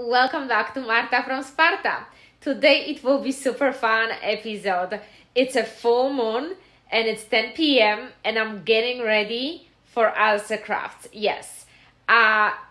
welcome back to Marta from Sparta. Today it will be super fun episode. It's a full moon and it's 10 p.m. and I'm getting ready for Alsa Crafts. Yes,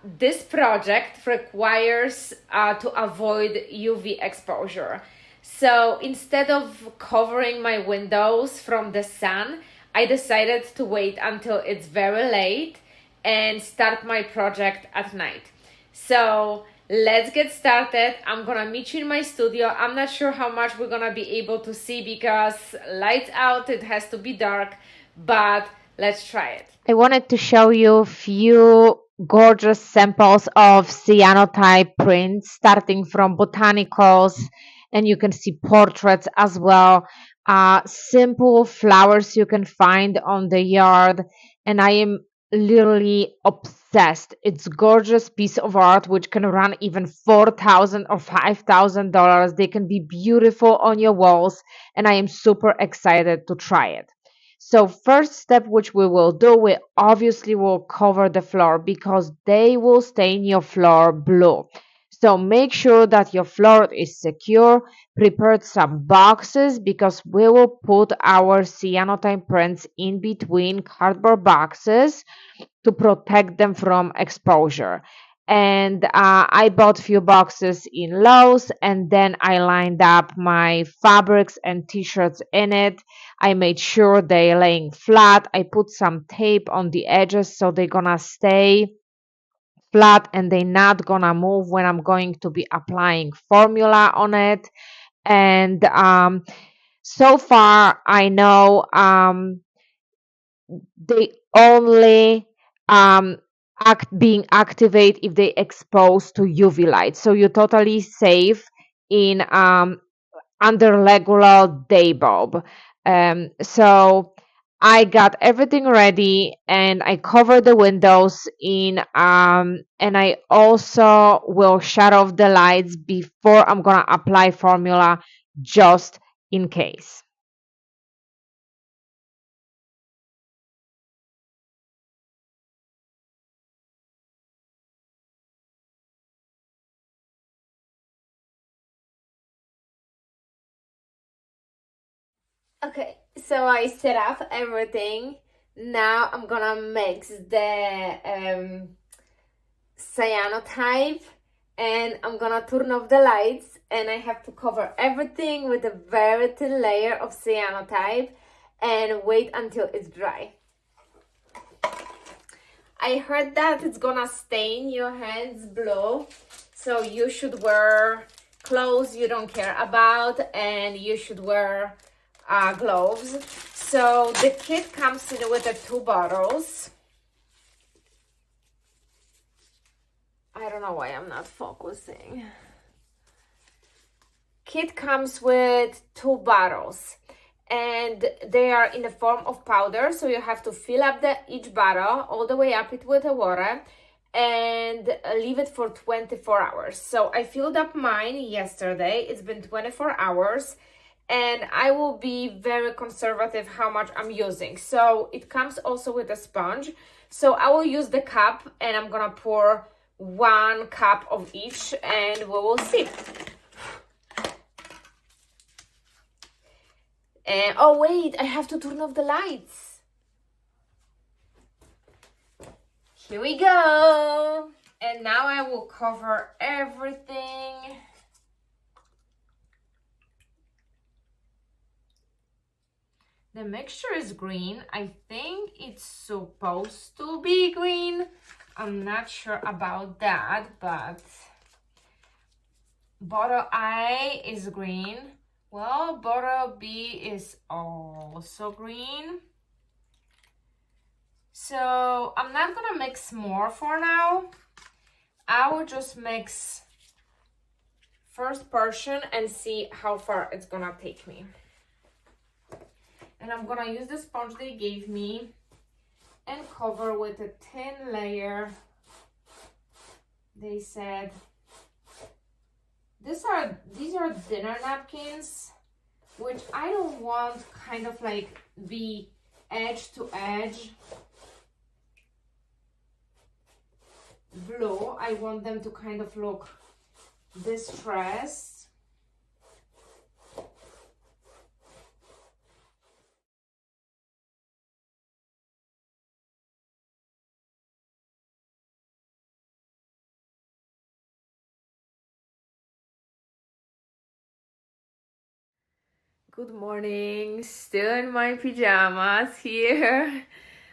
this project requires to avoid UV exposure. So instead of covering my windows from the sun, I decided to wait until it's very late and start my project at night. So let's get started. I'm gonna meet you in my studio. I'm not sure how much we're gonna be able to see because lights out, it has to be dark, but let's try it. I wanted to show you a few gorgeous samples of cyanotype prints starting from botanicals, and you can see portraits as well. Simple flowers you can find on the yard, and I am literally obsessed. It's gorgeous piece of art which can run even $4,000 or $5,000. They can be beautiful on your walls, and I am super excited to try it. So first step which we will do, we obviously will cover the floor because they will stain your floor blue. So make sure that your floor is secure. Prepare some boxes because we will put our cyanotype prints in between cardboard boxes to protect them from exposure. And I bought few boxes in Lowe's, and then I lined up my fabrics and t-shirts in it. I made sure they're laying flat. I put some tape on the edges so they're gonna stay flat and they're not gonna move when I'm going to be applying formula on it. And so far I know they only being activate if they expose to UV light. So you're totally safe in under regular day bulb. So I got everything ready and I covered the windows in and I also will shut off the lights before I'm gonna apply formula just in case. Okay, so I set up everything. Now I'm gonna mix the cyanotype and I'm gonna turn off the lights, and I have to cover everything with a very thin layer of cyanotype and wait until it's dry. I heard that it's gonna stain your hands blue, so you should wear clothes you don't care about, and you should wear gloves. So the kit comes in with the 2 bottles. I don't know why I'm not focusing. Kit comes with 2 bottles and they are in the form of powder, so you have to fill up each bottle all the way up it with the water and leave it for 24 hours. So I filled up mine yesterday. It's been 24 hours and I will be very conservative how much I'm using. So it comes also with a sponge. So I will use the cup and I'm gonna pour 1 cup of each and we will see. And oh wait, I have to turn off the lights. Here we go. And now I will cover everything. The mixture is green. I think it's supposed to be green. I'm not sure about that, but bottle A is green. Well, bottle B is also green. So I'm not gonna mix more for now. I will just mix first portion and see how far it's gonna take me. And I'm gonna use the sponge they gave me and cover with a thin layer. They said these are dinner napkins, which I don't want kind of like be edge to edge blue. I want them to kind of look distressed. Good morning, still in my pajamas here.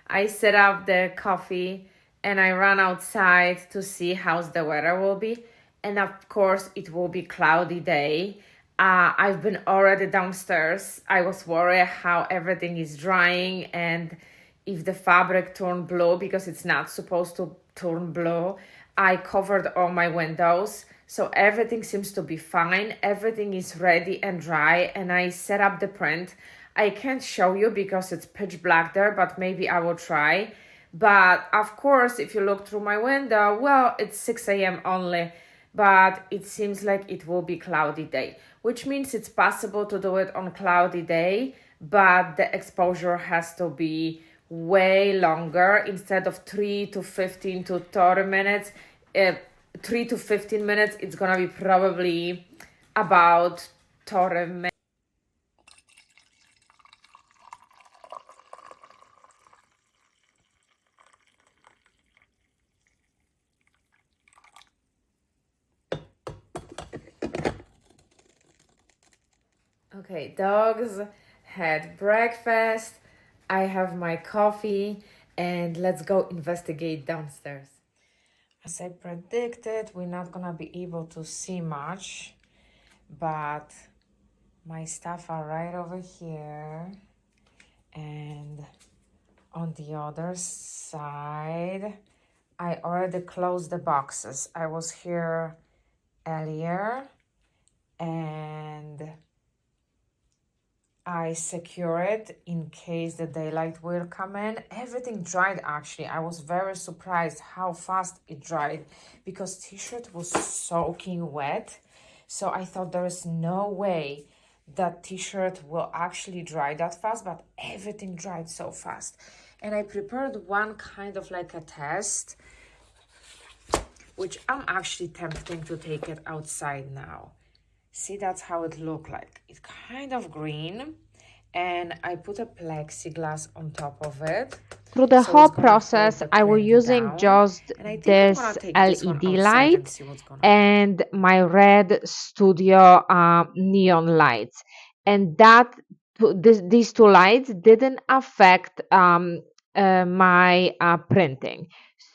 I set up the coffee and I ran outside to see how's the weather will be. And of course, it will be cloudy day. I've been already downstairs. I was worried how everything is drying and if the fabric turned blue because it's not supposed to turn blue. I covered all my windows. So everything seems to be fine. Everything is ready and dry. And I set up the print. I can't show you because it's pitch black there, but maybe I will try. But of course, if you look through my window, well, it's 6 a.m. only, but it seems like it will be cloudy day, which means it's possible to do it on cloudy day, but the exposure has to be way longer. Instead of 3 to 15 to 30 minutes, 3 to 15 minutes, it's gonna be probably about 30 minutes. Okay, dogs had breakfast. I have my coffee, and let's go investigate downstairs. As I predicted, we're not gonna be able to see much, but my stuff are right over here, and on the other side, I already closed the boxes. I was here earlier, and I secure it in case the daylight will come in. Everything dried actually. I was very surprised how fast it dried because t-shirt was soaking wet. So I thought there is no way that t-shirt will actually dry that fast, but everything dried so fast. And I prepared one kind of like a test, which I'm actually tempting to take it outside now. See, that's how it looked like. It's kind of green, and I put a plexiglass on top of it. Through the whole process, I was using just this LED light and my red studio neon lights. And these two lights didn't affect my printing.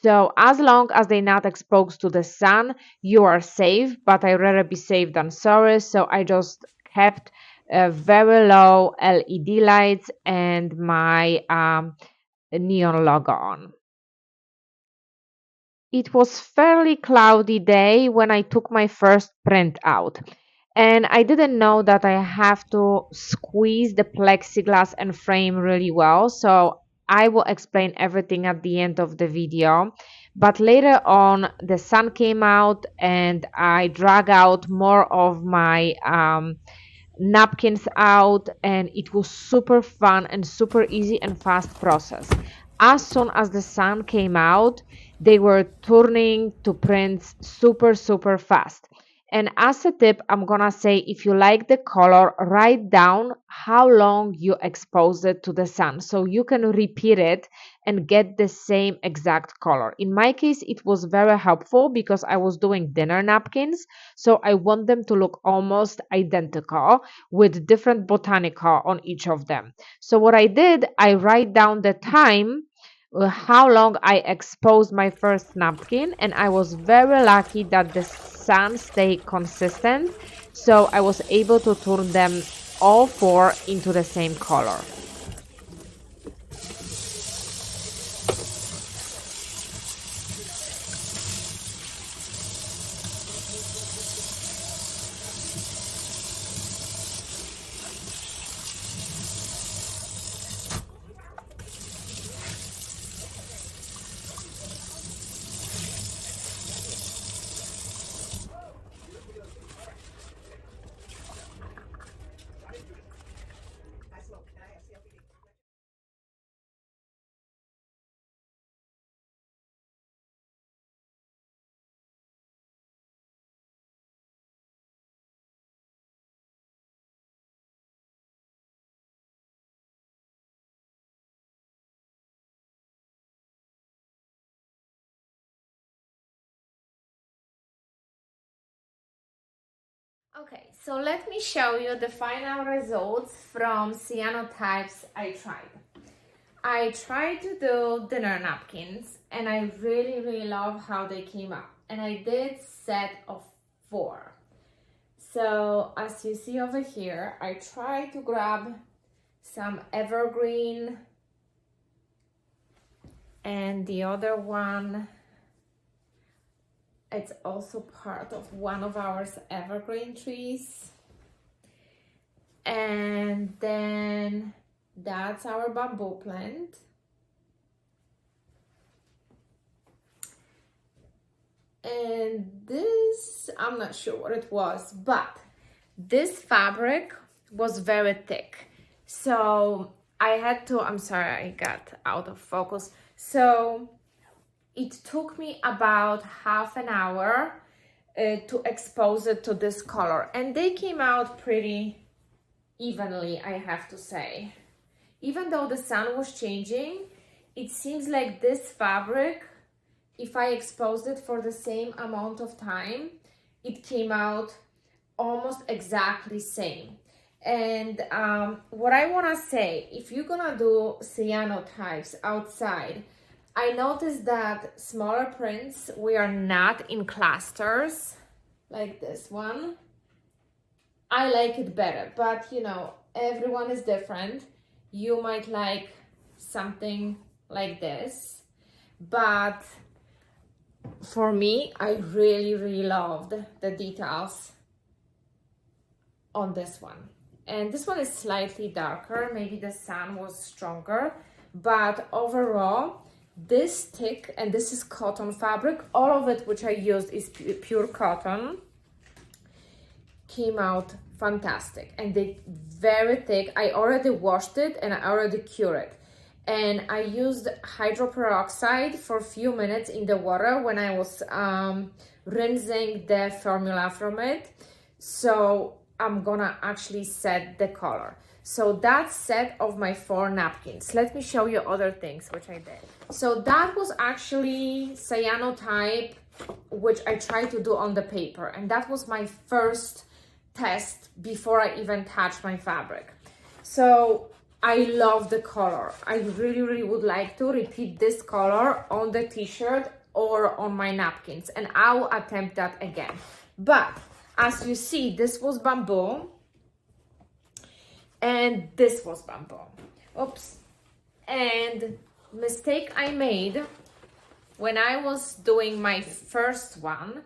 So as long as they're not exposed to the sun, you are safe, but I'd rather be safe than sorry. So I just kept very low LED lights and my neon logo on. It was fairly cloudy day when I took my first print out. And I didn't know that I have to squeeze the plexiglass and frame really well. So I will explain everything at the end of the video. But later on, the sun came out and I drag out more of my napkins out, and it was super fun and super easy and fast process. As soon as the sun came out, they were turning to prints super fast. And as a tip, I'm gonna say, if you like the color, write down how long you expose it to the sun so you can repeat it and get the same exact color. In my case, it was very helpful because I was doing dinner napkins, so I want them to look almost identical with different botanical on each of them. So what I did, I write down the time, how long I exposed my first napkin, and I was very lucky that the sun stayed consistent, so I was able to turn them all four into the same color. Okay, so let me show you the final results from Cyanotypes I tried. I tried to do dinner napkins and I really love how they came out. And I did set of 4. So as you see over here, I tried to grab some evergreen and the other one, it's also part of one of our evergreen trees. And then that's our bamboo plant. And this, I'm not sure what it was, but this fabric was very thick. So I had to, I'm sorry, I got out of focus. So it took me about half an hour to expose it to this color. And they came out pretty evenly, I have to say. Even though the sun was changing, it seems like this fabric, if I exposed it for the same amount of time, it came out almost exactly same. And what I want to say, if you're gonna do cyanotypes outside, I noticed that smaller prints, we are not in clusters like this one. I like it better, but you know, everyone is different. You might like something like this, but for me, I really loved the details on this one. And this one is slightly darker, maybe the sun was stronger, but overall, this thick, and this is cotton fabric, all of it which I used is pure cotton, came out fantastic. And they very thick. I already washed it and I already cured it. And I used hydroperoxide for a few minutes in the water when I was rinsing the formula from it. So I'm gonna actually set the color. So that's set of my 4 napkins. Let me show you other things which I did. So that was actually cyanotype, which I tried to do on the paper. And that was my first test before I even touched my fabric. So I love the color. I really would like to repeat this color on the t-shirt or on my napkins, and I'll attempt that again. But as you see, this was bamboo and this was bamboo. Oops. And mistake I made when I was doing my first one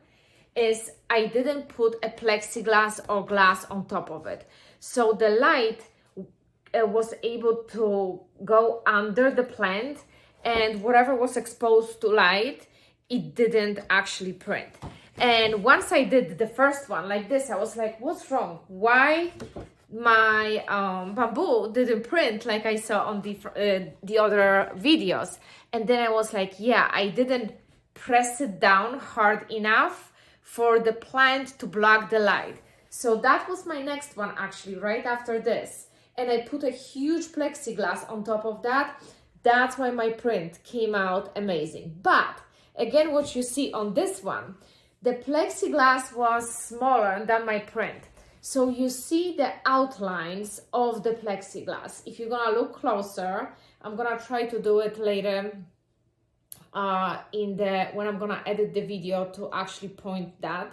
is I didn't put a plexiglass or glass on top of it. So the light was able to go under the plant, and whatever was exposed to light, it didn't actually print. And once I did the first one like this, I was like, what's wrong? Why my bamboo didn't print like I saw on the other videos? And then I was like, yeah, I didn't press it down hard enough for the plant to block the light. So that was my next one actually, right after this. And I put a huge plexiglass on top of that. That's why my print came out amazing. But again, what you see on this one, the plexiglass was smaller than my print. So you see the outlines of the plexiglass. If you're gonna look closer, I'm gonna try to do it later when I'm gonna edit the video to actually point that.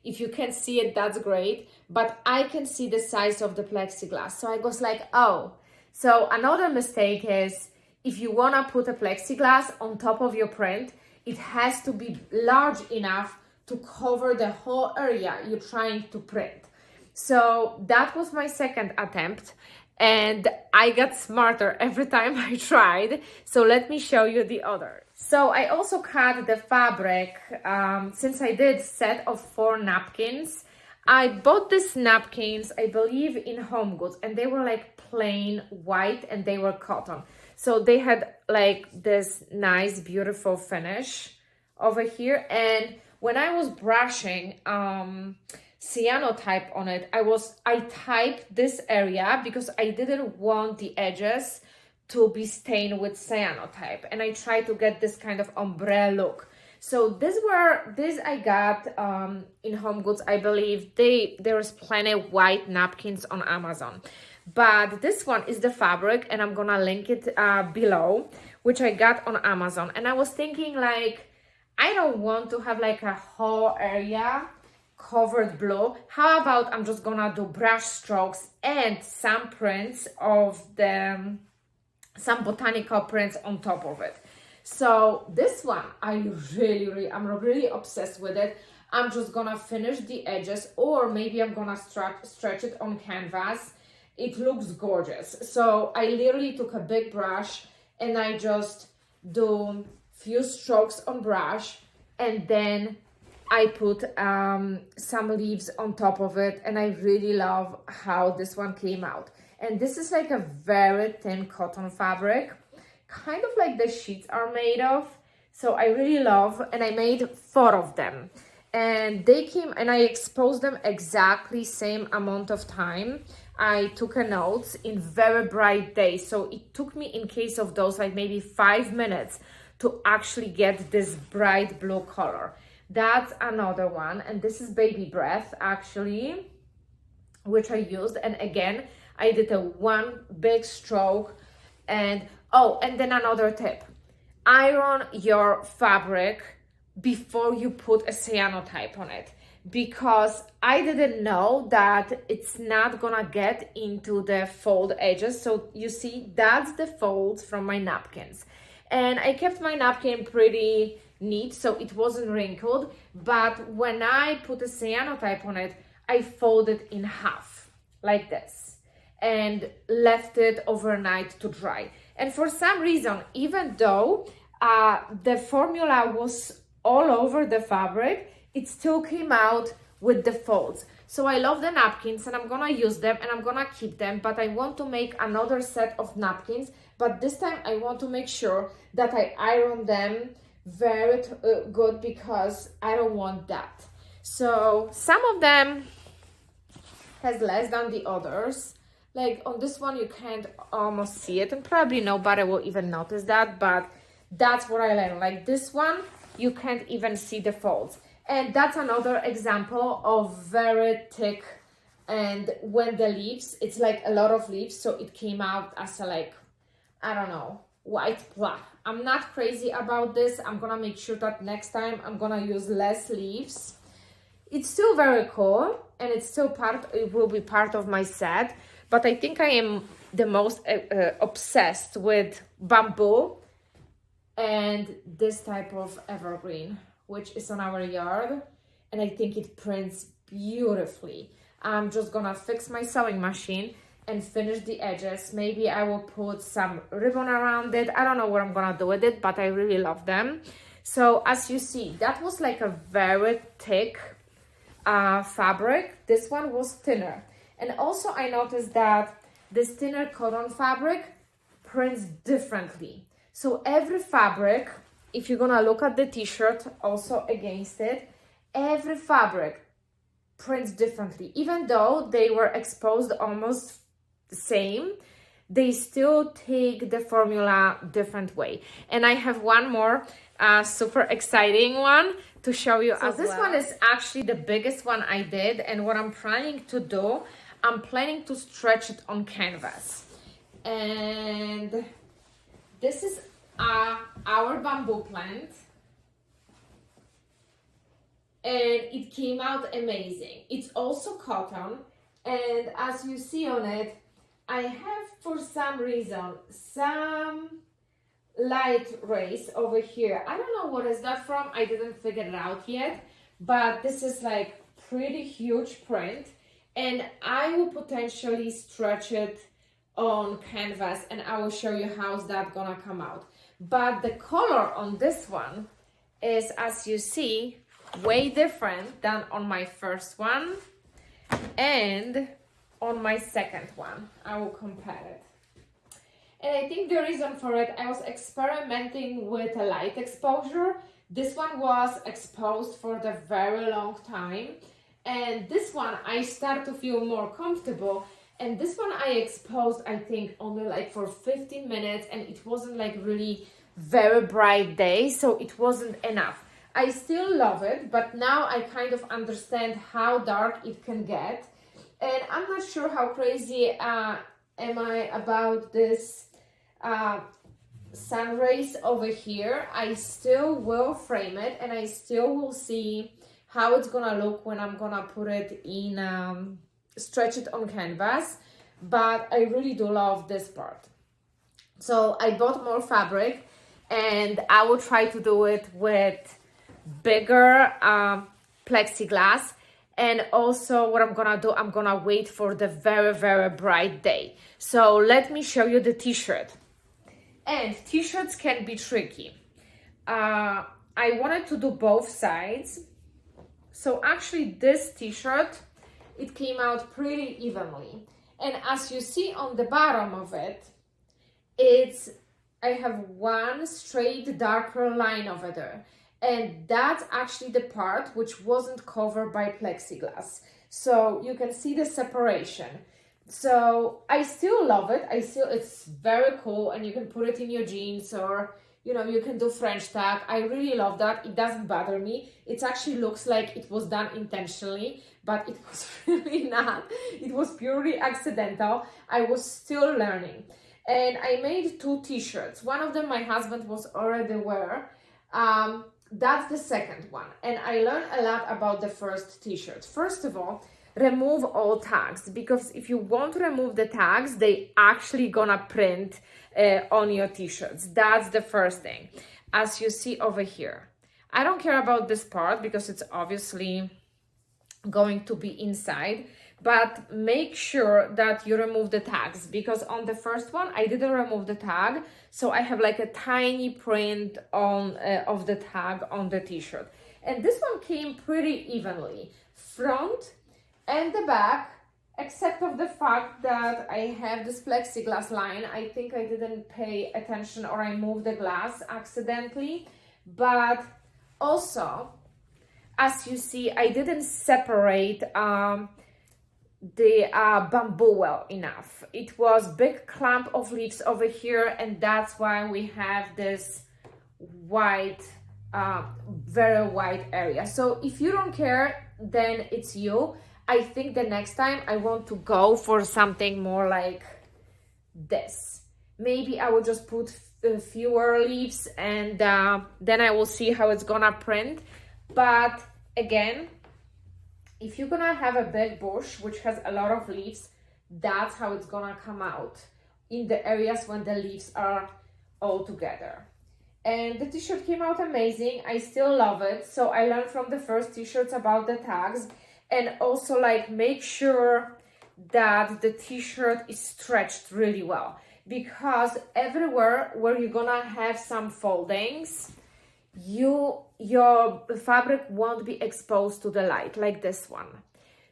If you can see it, that's great, but I can see the size of the plexiglass. So I was like, oh. So another mistake is if you wanna put a plexiglass on top of your print, it has to be large enough to cover the whole area you're trying to print. So that was my second attempt, and I got smarter every time I tried. So let me show you the other. So I also cut the fabric, since I did set of 4 napkins. I bought these napkins, I believe in Home Goods, and they were like plain white and they were cotton. So they had like this nice, beautiful finish over here. And when I was brushing cyanotype on it, I typed this area because I didn't want the edges to be stained with cyanotype, and I tried to get this kind of ombre look. So these I got in Home Goods. I believe there's plenty white napkins on Amazon, but this one is the fabric, and I'm gonna link it below, which I got on Amazon. And I was thinking, like, I don't want to have like a whole area covered blue. How about I'm just gonna do brush strokes and some prints of some botanical prints on top of it. So this one, I'm really obsessed with it. I'm just gonna finish the edges, or maybe I'm gonna stretch it on canvas. It looks gorgeous. So I literally took a big brush and I just do few strokes on brush, and then I put some leaves on top of it, and I really love how this one came out. And this is like a very thin cotton fabric, kind of like the sheets are made of. So I really love, and I made 4 of them. And they came, and I exposed them exactly same amount of time. I took a notes in very bright days. So it took me, in case of those, like maybe 5 minutes to actually get this bright blue color. That's another one. And this is Baby Breath, actually, which I used. And again, I did a one big stroke. And oh, and then another tip: iron your fabric before you put a cyanotype on it, because I didn't know that it's not gonna get into the fold edges. So you see, that's the folds from my napkins, and I kept my napkin pretty neat so it wasn't wrinkled. But when I put a cyanotype on it, I folded in half like this and left it overnight to dry. And for some reason, even though the formula was all over the fabric, it still came out with the folds. So I love the napkins, and I'm gonna use them, and I'm gonna keep them, but I want to make another set of napkins. But this time I want to make sure that I iron them very good, because I don't want that. So some of them has less than the others. Like on this one, you can't almost see it, and probably nobody will even notice that, but that's what I learned. Like this one, you can't even see the folds. And that's another example of very thick, and when the leaves, it's like a lot of leaves, so it came out as a, like, I don't know, white black. I'm not crazy about this. I'm gonna make sure that next time I'm gonna use less leaves. It's still very cool, and it's still it will be part of my set. But I think I am the most obsessed with bamboo and this type of evergreen, which is on our yard, and I think it prints beautifully. I'm just gonna fix my sewing machine and finish the edges. Maybe I will put some ribbon around it. I don't know what I'm gonna do with it, but I really love them. So as you see, that was like a very thick fabric. This one was thinner. And also I noticed that this thinner cotton fabric prints differently. So every fabric, if you're gonna look at the t-shirt also against it, every fabric prints differently. Even though they were exposed almost the same, they still take the formula different way. And I have one more super exciting one to show you as well. This one is actually the biggest one I did, and what I'm planning to do, I'm planning to stretch it on canvas. And this is our bamboo plant, and it came out amazing. It's also cotton, and as you see on it, I have, for some reason, some light rays over here. I don't know what is that from. I didn't figure it out yet, but this is like pretty huge print, and I will potentially stretch it on canvas, and I will show you how's that gonna come out. But the color on this one is, as you see, way different than on my first one and on my second one. I will compare it. And I think the reason for it, I was experimenting with a light exposure. This one was exposed for the very long time, and this one I start to feel more comfortable. And this one I exposed, I think, only like for 15 minutes, and it wasn't like really very bright day, so it wasn't enough. I still love it, but now I kind of understand how dark it can get. And I'm not sure how crazy am I about this sun rays over here. I still will frame it, and I still will see how it's gonna look when I'm gonna put it in, stretch it on canvas. But I really do love this part. So I bought more fabric, and I will try to do it with bigger plexiglass. And also what I'm gonna do, I'm gonna wait for the very, very bright day. So let me show you the t-shirt. And t-shirts can be tricky. I wanted to do both sides. So actually this t-shirt, it came out pretty evenly. And as you see on the bottom of it, I have one straight darker line over there. And that's actually the part which wasn't covered by plexiglass. So you can see the separation. So I still love it. It's very cool, and you can put it in your jeans, or you can do French tag. I really love that. It doesn't bother me. It actually looks like it was done intentionally, but it was really not. It was purely accidental. I was still learning. And I made 2 t-shirts. One of them my husband was already wearing. That's the second one. And I learned a lot about the first t-shirt. First of all, remove all tags, because if you want to remove the tags, they actually gonna print on your t-shirts. That's the first thing. As you see over here, I don't care about this part because it's obviously going to be inside, but make sure that you remove the tags, because on the first one I didn't remove the tag, so I have like a tiny print on of the tag on the t-shirt. And this one came pretty evenly, front and the back, except of the fact that I have this plexiglass line. I think I didn't pay attention, or I moved the glass accidentally. But also, as you see, I didn't separate the bamboo well enough. It was big clump of leaves over here, and that's why we have this white, very white area. So if you don't care, then it's you. I think the next time I want to go for something more like this. Maybe I will just put fewer leaves, and then I will see how it's gonna print. But again, if you're gonna have a big bush which has a lot of leaves, that's how it's gonna come out in the areas when the leaves are all together. And the t-shirt came out amazing. I still love it. So I learned from the first t-shirts about the tags, and also like make sure that the t-shirt is stretched really well, because everywhere where you're gonna have some foldings, your fabric won't be exposed to the light like this one.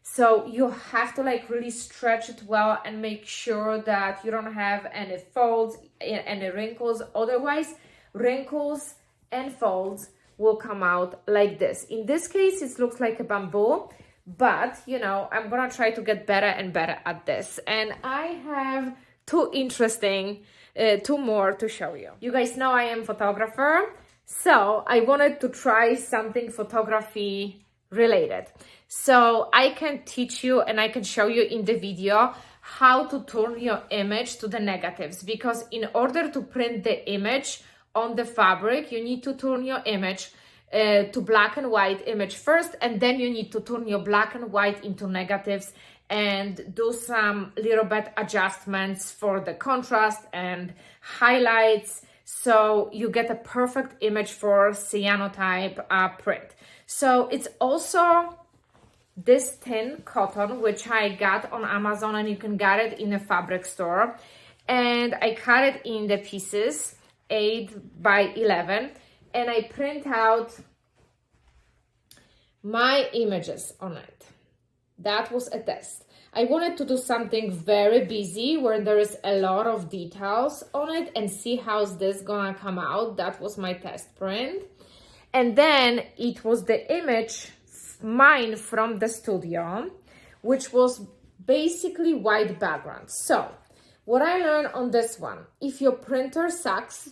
So you have to like really stretch it well and make sure that you don't have any folds, any wrinkles. Otherwise, wrinkles and folds will come out like this. In this case, it looks like a bamboo, but I'm gonna try to get better and better at this. And I have two more to show you. You guys know I am a photographer, so I wanted to try something photography related. So I can teach you and I can show you in the video how to turn your image to the negatives, because in order to print the image on the fabric, you need to turn your image to black and white image first, and then you need to turn your black and white into negatives and do some little bit adjustments for the contrast and highlights, so you get a perfect image for cyanotype print. So it's also this thin cotton, which I got on Amazon, and you can get it in a fabric store. And I cut it in the pieces 8 by 11, and I print out my images on it. That was a test. I wanted to do something very busy where there is a lot of details on it and see how's this gonna come out. That was my test print. And then it was the image, mine from the studio, which was basically white background. So what I learned on this one, if your printer sucks,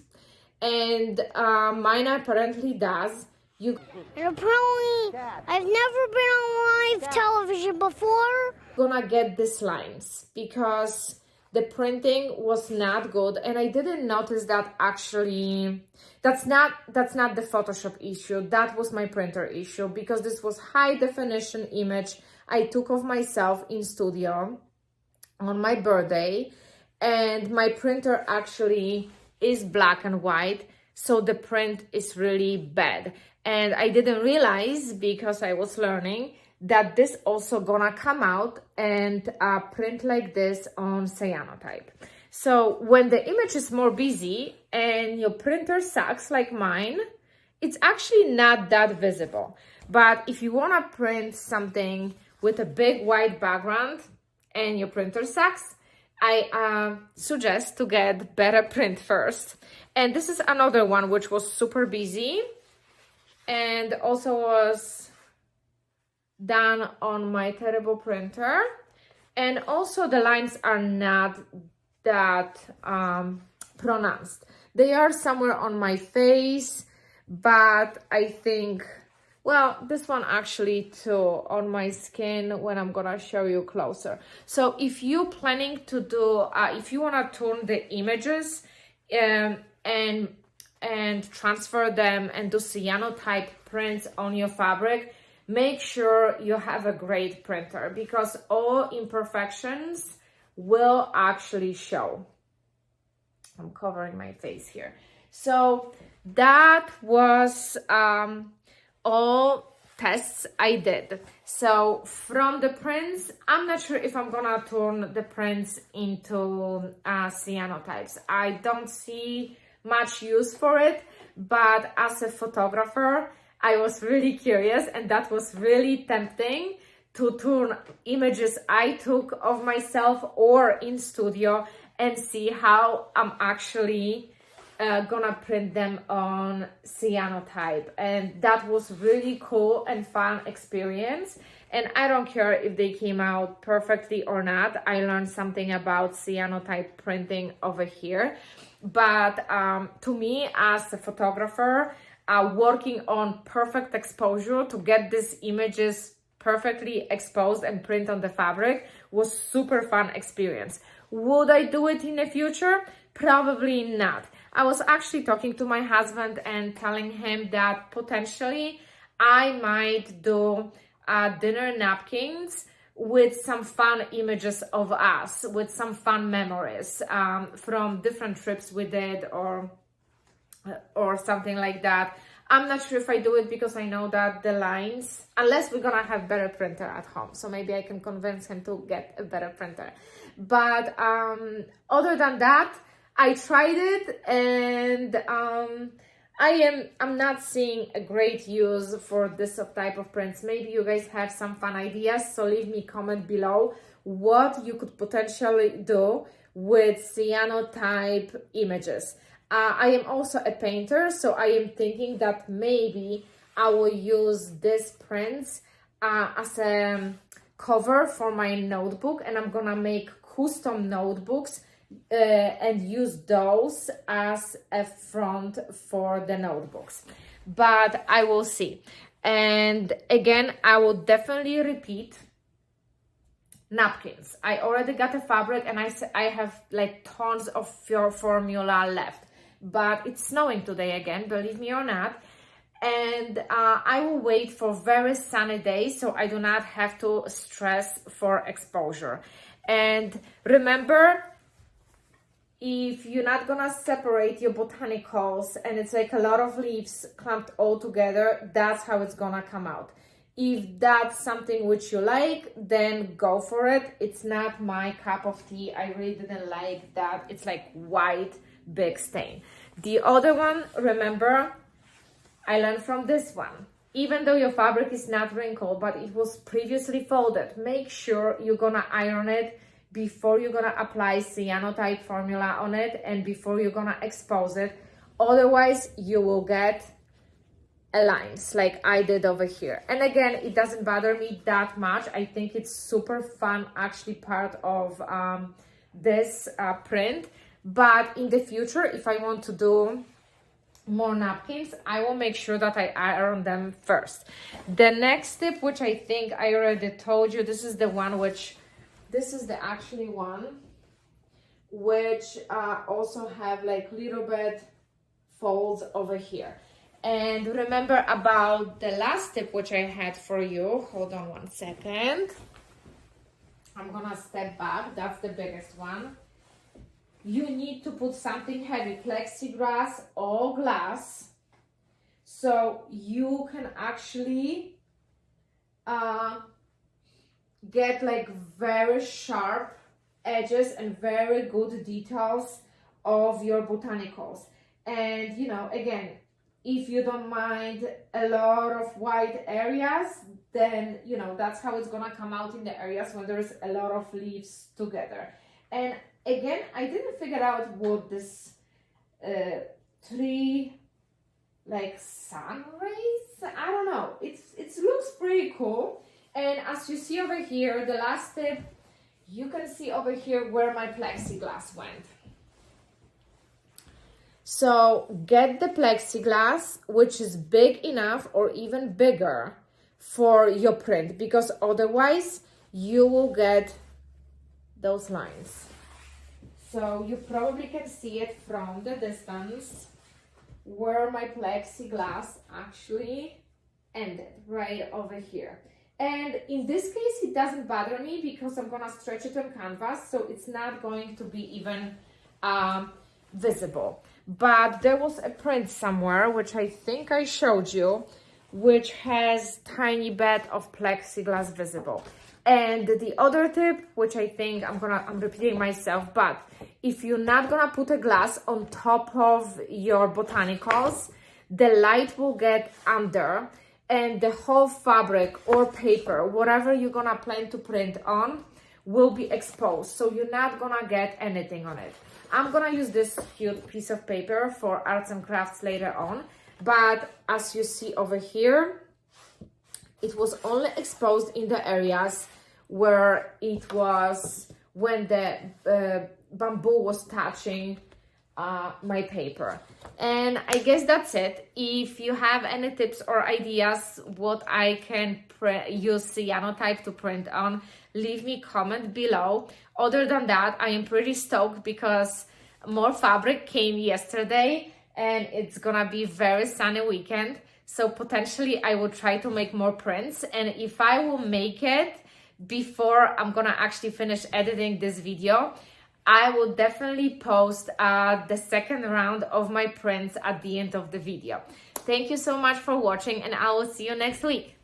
and mine apparently does, And apparently, I've never been on live television before. Gonna get these lines because the printing was not good, and I didn't notice that actually. That's not the Photoshop issue. That was my printer issue, because this was high definition image I took of myself in studio on my birthday, and my printer actually is black and white, so the print is really bad. And I didn't realize, because I was learning, that this also gonna come out and print like this on Cyanotype. So when the image is more busy and your printer sucks like mine, it's actually not that visible. But if you wanna print something with a big white background and your printer sucks, I suggest to get better print first. And this is another one which was super busy and also was done on my terrible printer. And also the lines are not that pronounced. They are somewhere on my face, but I think, well, this one actually too on my skin when I'm gonna show you closer. So if you're planning to do, if you wanna turn the images and transfer them and do cyanotype prints on your fabric, make sure you have a great printer, because all imperfections will actually show. I'm covering my face here. So that was all tests I did. So from the prints, I'm not sure if I'm gonna turn the prints into cyanotypes. I don't see much use for it, but as a photographer, I was really curious, and that was really tempting to turn images I took of myself or in studio and see how I'm actually gonna print them on Cyanotype. And that was really cool and fun experience. And I don't care if they came out perfectly or not. I learned something about Cyanotype printing over here. But to me, as a photographer, working on perfect exposure to get these images perfectly exposed and print on the fabric was super fun experience. Would I do it in the future? Probably not. I was actually talking to my husband and telling him that potentially I might do dinner napkins with some fun images of us, with some fun memories from different trips we did or something like that. I'm not sure if I do it, because I know that the lines, unless we're gonna have better printer at home, so maybe I can convince him to get a better printer. But other than that, I tried it, and I'm not seeing a great use for this type of prints. Maybe you guys have some fun ideas, so leave me a comment below what you could potentially do with cyanotype images. I am also a painter, so I am thinking that maybe I will use these prints as a cover for my notebook, and I'm gonna make custom notebooks and use those as a front for the notebooks. But I will see. And again, I will definitely repeat napkins. I already got a fabric, and I have like tons of your formula left. But it's snowing today again, believe me or not. And I will wait for very sunny days, so I do not have to stress for exposure. And remember, if you're not gonna separate your botanicals and it's like a lot of leaves clumped all together, that's how it's gonna come out. If that's something which you like, then go for it. It's not my cup of tea. I really didn't like that. It's like white, big stain. The other one, remember, I learned from this one. Even though your fabric is not wrinkled, but it was previously folded, make sure you're gonna iron it before you're gonna apply cyanotype formula on it and before you're gonna expose it. Otherwise, you will get lines like I did over here. And again, it doesn't bother me that much. I think it's super fun, actually part of this print. But in the future, if I want to do more napkins, I will make sure that I iron them first. The next tip, which I think I already told you, this is the one which, this is the actually one which also have like little bit folds over here. And remember about the last tip which I had for you, hold on one second, I'm gonna step back, that's the biggest one. You need to put something heavy, plexiglass or glass, so you can actually get like very sharp edges and very good details of your botanicals. And you know, again, if you don't mind a lot of white areas, then you know that's how it's gonna come out in the areas when there's a lot of leaves together. And again, I didn't figure out what this tree, like sun rays, I don't know, it looks pretty cool. And as you see over here, the last tip, you can see over here where my plexiglass went. So get the plexiglass which is big enough or even bigger for your print, because otherwise you will get those lines. So you probably can see it from the distance where my plexiglass actually ended, right over here. And in this case, it doesn't bother me because I'm gonna stretch it on canvas, so it's not going to be even visible. But there was a print somewhere, which I think I showed you, which has tiny bit of plexiglass visible. And the other tip, which I think I'm repeating myself, but if you're not gonna put a glass on top of your botanicals, the light will get under and the whole fabric or paper, whatever you're gonna plan to print on, will be exposed. So you're not gonna get anything on it. I'm gonna use this cute piece of paper for arts and crafts later on, but as you see over here, it was only exposed in the areas where it was when the bamboo was touching my paper. And I guess that's it. If you have any tips or ideas what I can use Cyanotype to print on, leave me a comment below. Other than that, I am pretty stoked because more fabric came yesterday and it's gonna be very sunny weekend. So potentially I will try to make more prints, and if I will make it before I'm gonna actually finish editing this video, I will definitely post the second round of my prints at the end of the video. Thank you so much for watching, and I will see you next week.